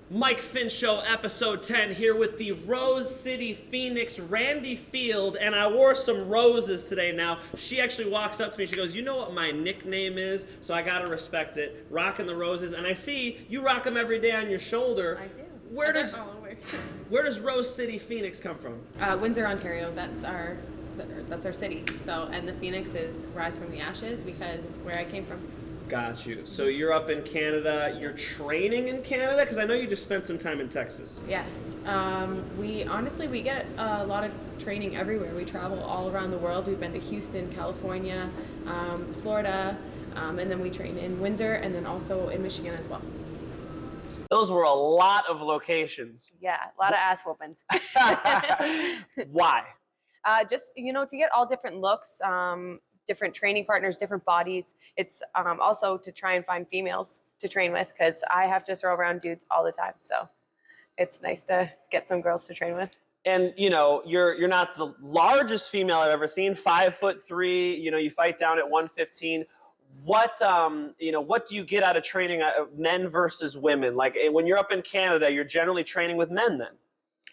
Mike Finch Show, episode 10, here with the Rose City Phoenix, Randi Field, and I wore some roses today now. She actually walks up to me, she goes, you know what my nickname is, so I gotta respect it. Rocking the roses, and I see you rock them every day on your shoulder. I do. Where does Rose City Phoenix come from? Windsor, Ontario. That's our city. So, and the Phoenix is Rise from the Ashes because it's where I came from. Got you. So you're up in Canada. You're training in Canada? Because I know you just spent some time in Texas. Yes. We get a lot of training everywhere. We travel all around the world. We've been to Houston, California, Florida, and then we train in Windsor and then also in Michigan as well. Those were a lot of locations. Yeah, a lot of ass whoopings. Why? Just, to get all different looks, different training partners, different bodies. It's also to try and find females to train with because I have to throw around dudes all the time. So it's nice to get some girls to train with. And you're not the largest female I've ever seen. 5'3". You fight down at 115. What do you get out of training men versus women? Like when you're up in Canada, you're generally training with men then.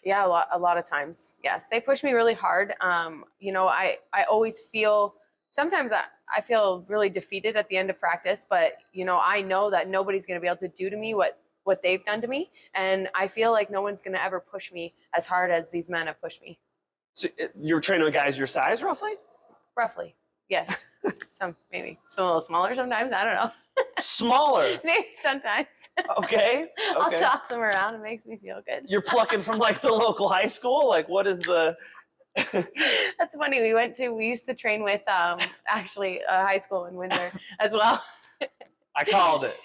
Yeah, a lot of times. Yes, they push me really hard. I always feel. Sometimes I feel really defeated at the end of practice, but, I know that nobody's going to be able to do to me what they've done to me. And I feel like no one's going to ever push me as hard as these men have pushed me. So you're training with guys your size, roughly? Roughly, yes. Maybe some a little smaller sometimes. I don't know. Smaller? Maybe sometimes. Okay. I'll toss them around. It makes me feel good. You're plucking from like the local high school? Like what is the... That's funny. We used to train with actually a high school in Windsor as well. I called it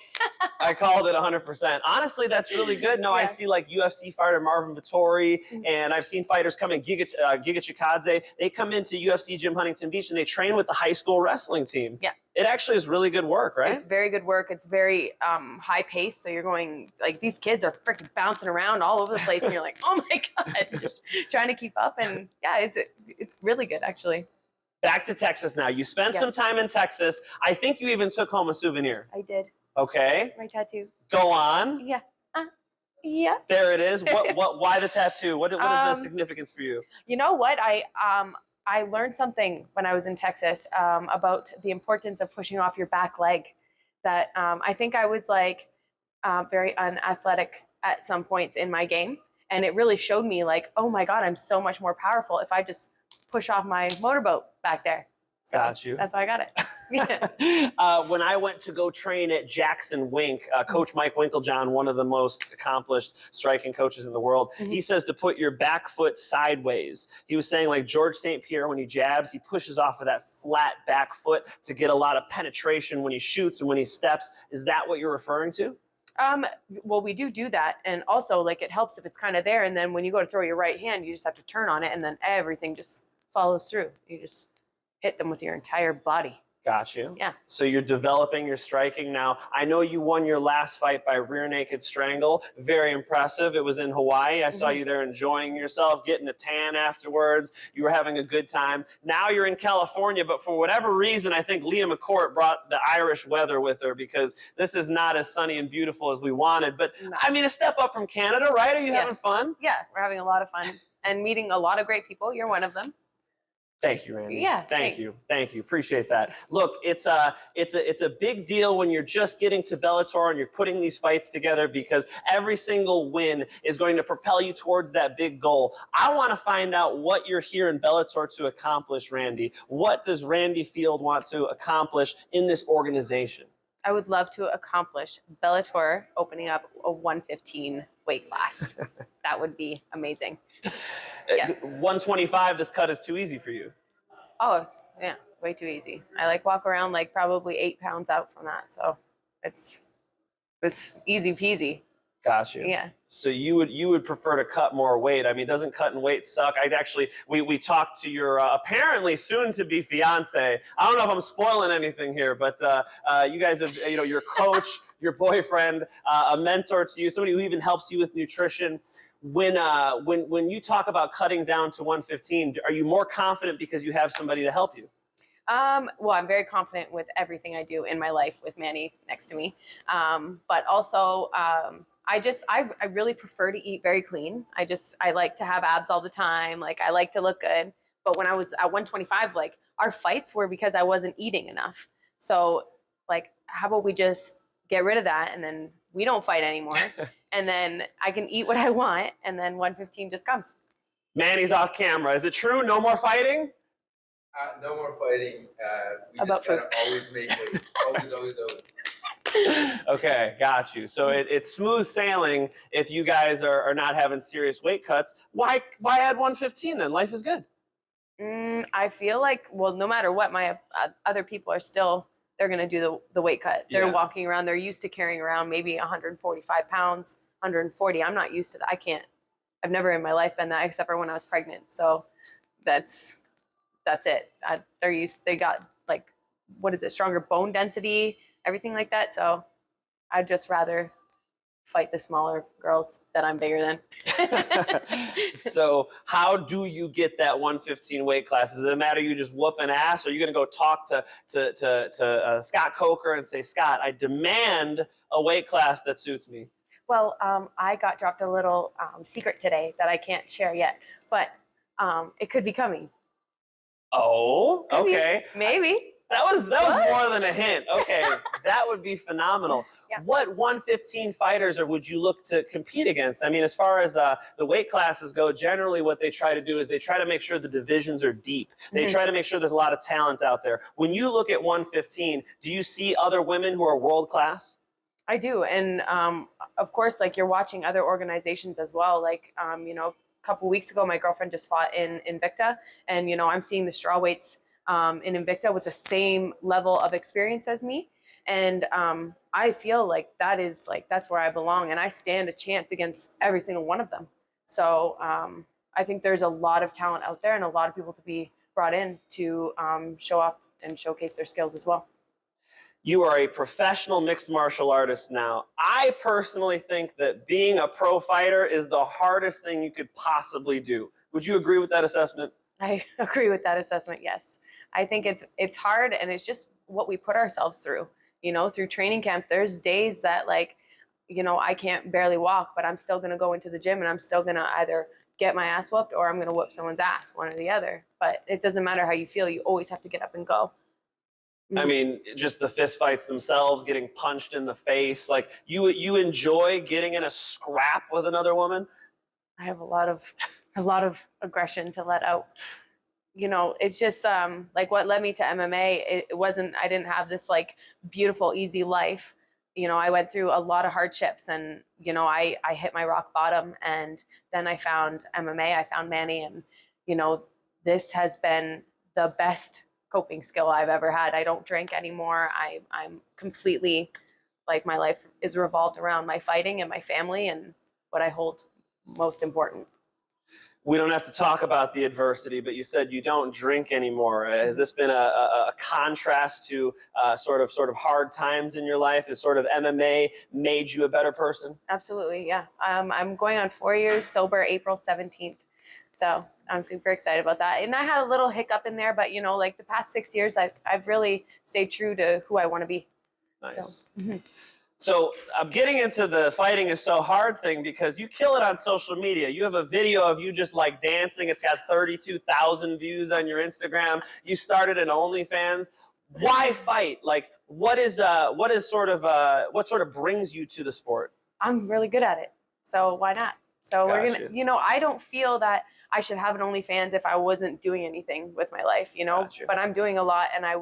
100%. Honestly, that's really good. No, yeah. I see like UFC fighter Marvin Vettori, and I've seen fighters come in, Giga Chikadze. They come into UFC Gym Huntington Beach and they train with the high school wrestling team. Yeah. It actually is really good work, right? It's very good work. It's very high paced. So you're going, like, these kids are freaking bouncing around all over the place and you're like, oh my God, just trying to keep up. And yeah, it's really good actually. Back to Texas now. You spent some time in Texas. I think you even took home a souvenir. I did. Okay. My tattoo. Go on. Yeah. Yeah. There it is. Why the tattoo? What is the significance for you? You know what? I learned something when I was in Texas about the importance of pushing off your back leg. That I think I was like very unathletic at some points in my game. And it really showed me like, oh my God, I'm so much more powerful if I just push off my motorboat back there. So got you. That's why I got it. When I went to go train at Jackson Wink, Coach Mike Winklejohn, one of the most accomplished striking coaches in the world, he says to put your back foot sideways. He was saying like George St. Pierre, when he jabs, he pushes off of that flat back foot to get a lot of penetration when he shoots and when he steps. Is that what you're referring to? Well, we do that. And also like it helps if it's kind of there. And then when you go to throw your right hand, you just have to turn on it and then everything just follows through. You just hit them with your entire body. Got you. Yeah. So you're developing your striking now. I know you won your last fight by rear naked strangle. Very impressive. It was in Hawaii. I saw you there enjoying yourself, getting a tan afterwards. You were having a good time. Now you're in California, but for whatever reason, I think Leah McCourt brought the Irish weather with her because this is not as sunny and beautiful as we wanted. But no. I mean, a step up from Canada, right? Are you having fun? Yeah, we're having a lot of fun and meeting a lot of great people. You're one of them. Thank you, Randi. Yeah, thank you. Appreciate that. Look, it's a big deal when you're just getting to Bellator and you're putting these fights together because every single win is going to propel you towards that big goal. I want to find out what you're here in Bellator to accomplish, Randi. What does Randi Field want to accomplish in this organization? I would love to accomplish Bellator opening up a 115 weight class. That would be amazing. Yeah. 125, this cut is too easy for you. Oh, yeah, way too easy. I like walk around like probably 8 pounds out from that. So it's easy peasy. Got you. Yeah. So you would prefer to cut more weight. I mean, doesn't cutting weight suck? We talked to your apparently soon to be fiance. I don't know if I'm spoiling anything here, but you guys have, your coach, your boyfriend, a mentor to you, somebody who even helps you with nutrition. When you talk about cutting down to 115, are you more confident because you have somebody to help you? Well, I'm very confident with everything I do in my life with Manny next to me. But also, I really prefer to eat very clean. I like to have abs all the time. Like I like to look good. But when I was at 125, like our fights were because I wasn't eating enough. So like, how about we just get rid of that and then we don't fight anymore, and then I can eat what I want, and then 115 just comes. Manny's off camera. Is it true? No more fighting? No more fighting. We About just gotta always make weight. Always. Okay, got you. So it's smooth sailing if you guys are not having serious weight cuts. Why add 115 then? Life is good. I feel like, well, no matter what, my other people are still, they're going to do the weight cut. They're walking around. They're used to carrying around maybe 145 pounds, 140. I'm not used to that. I can't. I've never in my life been that, except for when I was pregnant. So that's it. They got like, what is it? Stronger bone density, everything like that. So I'd just rather fight the smaller girls that I'm bigger than. So how do you get that 115 weight class? Does it matter you just whooping ass, or are you going to go talk to Scott Coker and say, Scott, I demand a weight class that suits me? Well, I got dropped a little secret today that I can't share yet, but it could be coming. Oh, okay. Maybe. That was more than a hint. Okay, that would be phenomenal. Yeah. What 115 fighters or would you look to compete against? I mean, as far as the weight classes go, generally what they try to do is they try to make sure the divisions are deep. They try to make sure there's a lot of talent out there. When you look at 115, do you see other women who are world class? I do, and of course, like you're watching other organizations as well. Like, you know, a couple weeks ago, my girlfriend just fought in Invicta, and you know, I'm seeing the straw weights in Invicta with the same level of experience as me, and I feel like that's where I belong, and I stand a chance against every single one of them. So I think there's a lot of talent out there, and a lot of people to be brought in to show off and showcase their skills as well. You are a professional mixed martial artist now. I personally think that being a pro fighter is the hardest thing you could possibly do. Would you agree with that assessment? I agree with that assessment, yes. I think it's hard, and it's just what we put ourselves through. You know, through training camp, there's days that, like, you know, I can't barely walk, but I'm still going to go into the gym and I'm still going to either get my ass whooped or I'm going to whoop someone's ass, one or the other. But it doesn't matter how you feel. You always have to get up and go. I mean, just the fist fights themselves, getting punched in the face. Like, you enjoy getting in a scrap with another woman? I have a lot of aggression to let out. You know, it's just like what led me to MMA. I didn't have this like beautiful, easy life. You know, I went through a lot of hardships, and you know, I hit my rock bottom, and then I found MMA. I found Manny, and you know, this has been the best coping skill I've ever had. I don't drink anymore. I'm completely, like, my life is revolved around my fighting and my family and what I hold most important. We don't have to talk about the adversity, but you said you don't drink anymore. Has this been a contrast to sort of hard times in your life? Has sort of MMA made you a better person? Absolutely, yeah. I'm going on 4 years sober April 17th. So I'm super excited about that. And I had a little hiccup in there, but you know, like the past 6 years, I've really stayed true to who I want to be. Nice. So, So I'm getting into the fighting is so hard thing because you kill it on social media. You have a video of you just like dancing. It's got 32,000 views on your Instagram. You started an Onlyfans. Why fight? Like, what sort of brings you to the sport? I'm really good at it. So why not? So we're gonna, you know, I don't feel that I should have an OnlyFans if I wasn't doing anything with my life, you know, but I'm doing a lot, and I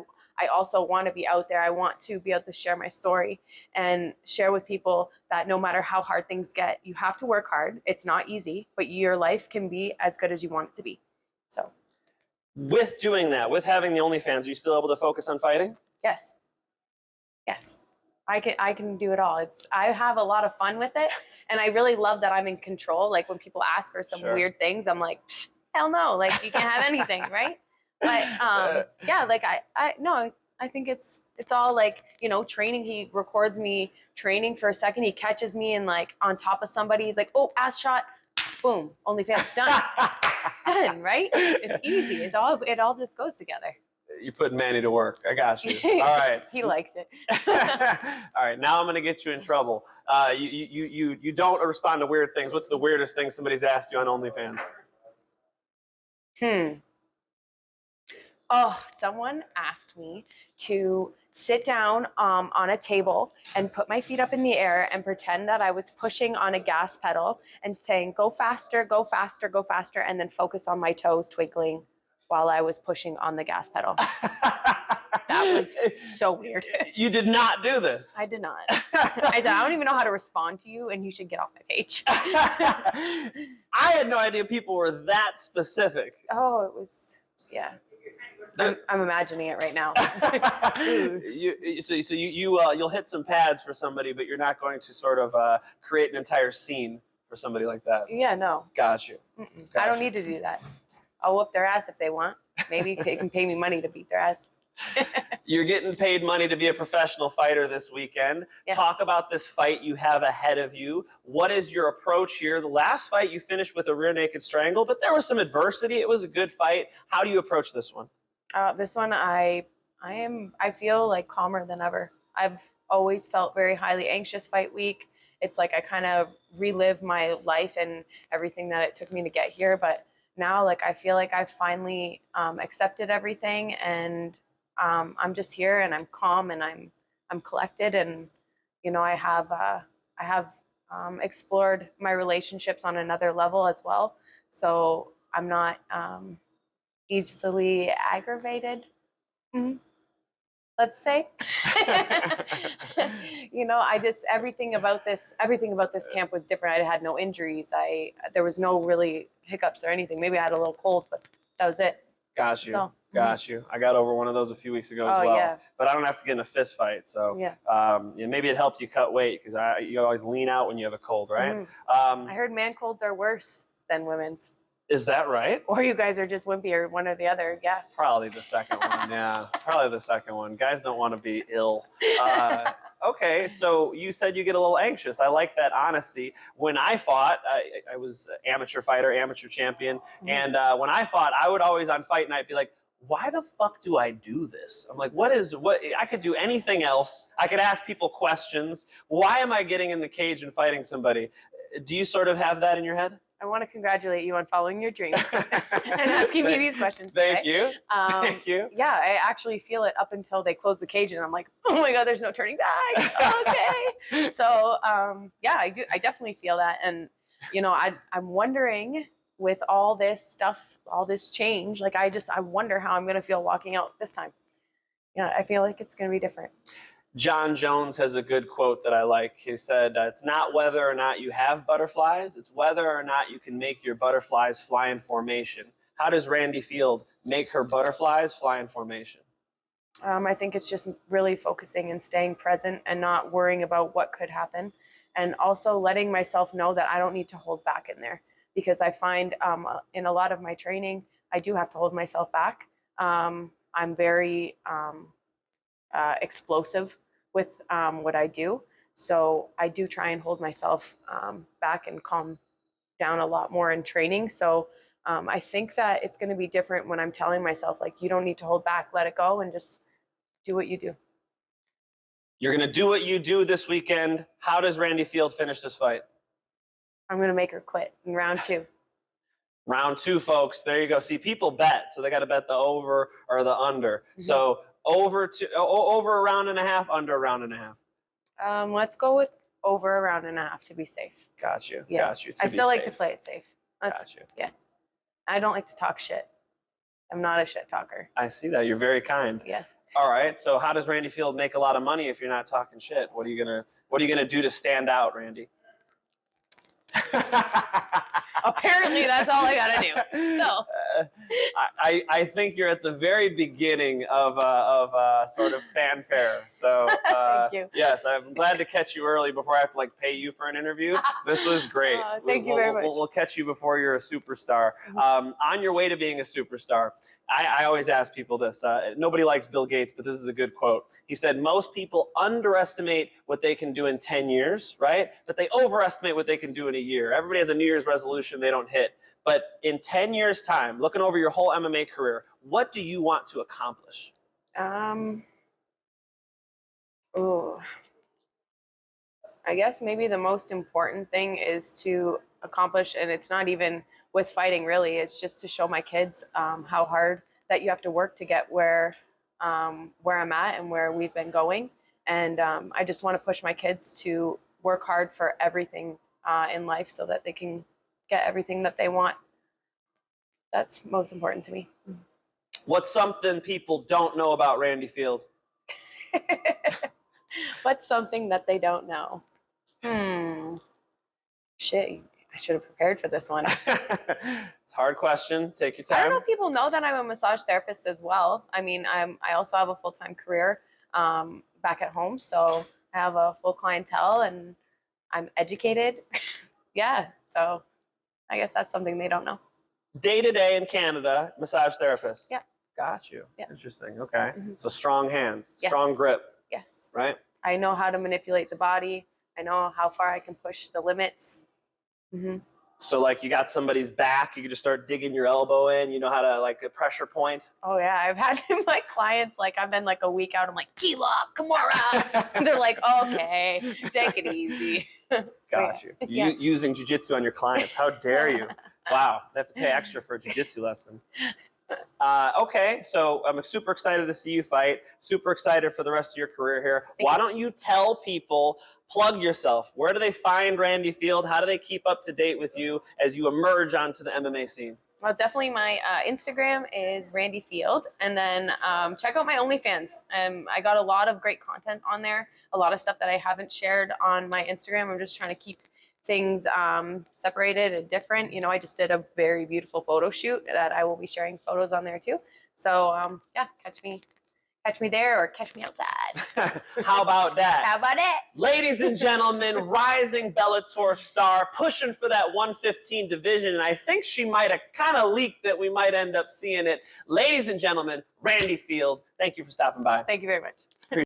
also want to be out there. I want to be able to share my story and share with people that no matter how hard things get, you have to work hard. It's not easy, but your life can be as good as you want it to be. So with doing that, with having the OnlyFans, are you still able to focus on fighting? Yes. Yes. I can do it all. I have a lot of fun with it, and I really love that I'm in control. Like when people ask for some weird things, I'm like, hell no, like you can't have anything, right? But yeah, like I think it's all like, you know, training. He records me training for a second. He catches me and like on top of somebody. He's like, oh, ass shot, boom, OnlyFans done, done, right? It's easy. It all just goes together. You're putting Manny to work. I got you. All right. He likes it. All right. Now I'm going to get you in trouble. You don't respond to weird things. What's the weirdest thing somebody's asked you on OnlyFans? Oh, someone asked me to sit down on a table and put my feet up in the air and pretend that I was pushing on a gas pedal and saying, go faster, go faster, go faster, and then focus on my toes twinkling while I was pushing on the gas pedal. That was so weird. You did not do this. I did not. I said, I don't even know how to respond to you, and you should get off my page. I had no idea people were that specific. Oh, it was, yeah. I'm imagining it right now. You'll hit some pads for somebody, but you're not going to sort of create an entire scene for somebody like that. Yeah, no. Got you. I don't need to do that. I'll whoop their ass if they want. Maybe they can pay me money to beat their ass. You're getting paid money to be a professional fighter this weekend. Yeah. Talk about this fight you have ahead of you. What is your approach here? The last fight you finished with a rear naked strangle, but there was some adversity. It was a good fight. How do you approach this one? This one, I feel like calmer than ever. I've always felt very highly anxious fight week. It's like I kind of relive my life and everything that it took me to get here. But now, like, I feel like I've finally accepted everything, and I'm just here, and I'm calm, and I'm collected, and you know, I have explored my relationships on another level as well. So I'm not easily aggravated, let's say. You know, I just everything about this camp was different. I had no injuries. There was no really hiccups or anything. Maybe I had a little cold, but that was it. Got you. So, Got you. I got over one of those a few weeks ago as well. Yeah. But I don't have to get in a fist fight. So yeah, maybe it helped you cut weight because you always lean out when you have a cold, right? I heard man colds are worse than women's. Is that right? Or you guys are just wimpy, or one or the other. Yeah. Probably the second one. Yeah, probably the second one. Guys don't want to be ill. Okay, so you said you get a little anxious. I like that honesty. When I fought, I was an amateur fighter, amateur champion. And when I fought, I would always on fight night be like, why the fuck do I do this? I'm like, what I could do anything else. I could ask people questions. Why am I getting in the cage and fighting somebody? Do you sort of have that in your head? I want to congratulate you on following your dreams and asking me these questions. Thank today. you. Thank you. Yeah, I actually feel it up until they close the cage, and I'm like, oh my God, there's no turning back. Okay. So, yeah, I do. I definitely feel that. And, you know, I'm wondering with all this stuff, all this change, like I wonder how I'm going to feel walking out this time. Yeah, I feel like it's going to be different. John Jones has a good quote that I like. He said, it's not whether or not you have butterflies, it's whether or not you can make your butterflies fly in formation. How does Randi Field make her butterflies fly in formation? I think it's just really focusing and staying present and not worrying about what could happen. And also letting myself know that I don't need to hold back in there. Because I find in a lot of my training, I do have to hold myself back. I'm very explosive with what I do. So I do try and hold myself back and calm down a lot more in training. So I think that it's going to be different when I'm telling myself, like, you don't need to hold back, let it go, and just do what you do. You're going to do what you do this weekend. How does Randi Field finish this fight? I'm going to make her quit in round 2. Round 2, folks. There you go. See, people bet, so they got to bet the over or the under. Mm-hmm. So over a round and a half, under a round and a half. Let's go with over a round and a half to be safe. Got you. Yeah. Got you. I still like to play it safe. Got you. Yeah. I don't like to talk shit. I'm not a shit talker. I see that. You're very kind. Yes. All right. So how does Randi Field make a lot of money if you're not talking shit? What are you gonna do to stand out, Randi? Apparently, that's all I gotta do. So, I think you're at the very beginning of sort of fanfare. So, thank you. Yes, I'm glad to catch you early before I have to pay you for an interview. This was great. Thank you very much. We'll catch you before you're a superstar. On your way to being a superstar, I always ask people this. Nobody likes Bill Gates, but this is a good quote. He said, most people underestimate what they can do in 10 years, right? But they overestimate what they can do in a year. Everybody has a New Year's resolution they don't hit. But in 10 years' time, looking over your whole MMA career, what do you want to accomplish? Oh, I guess maybe the most important thing is to accomplish, and it's not even with fighting really, it's just to show my kids how hard that you have to work to get where I'm at and where we've been going. And I just want to push my kids to work hard for everything in life so that they can get everything that they want. That's most important to me. What's something people don't know about Randi Field? What's something that they don't know? Shit, I should have prepared for this one. It's a hard question. Take your I don't time. know if people know that I'm a massage therapist as well. I mean, I also have a full-time career back at home, so I have a full clientele and I'm educated. Yeah, so I guess that's something they don't know. Day to day in Canada, massage therapist. Yeah. Got you. Yeah. Interesting. Okay. Mhm. So strong hands, Yes. strong grip, Yes. right? I know how to manipulate the body. I know how far I can push the limits. So like you got somebody's back, you can just start digging your elbow in. You know how to like a pressure point. Oh yeah, I've had my clients, like I've been like a week out, I'm like, T-lock, Kimura. And they're like, okay, take it easy. Got you. Yeah. Using jiu-jitsu on your clients. How dare you? Wow. They have to pay extra for a jiu-jitsu lesson. Okay, so I'm super excited to see you fight. Super excited for the rest of your career here. Why don't you tell people, plug yourself. Where do they find Randi Field? How do they keep up to date with you as you emerge onto the MMA scene? Well, definitely my Instagram is Randi Field. And then check out my Onlyfans. I got a lot of great content on there. A lot of stuff that I haven't shared on my Instagram. I'm just trying to keep things separated and different. You know, I just did a very beautiful photo shoot that I will be sharing photos on there too. So yeah, catch me there or catch me outside. How about that? How about it? Ladies and gentlemen, rising Bellator star, pushing for that 115 division, and I think she might have kind of leaked that we might end up seeing it. Ladies and gentlemen, Randi Field, thank you for stopping by. Thank you very much.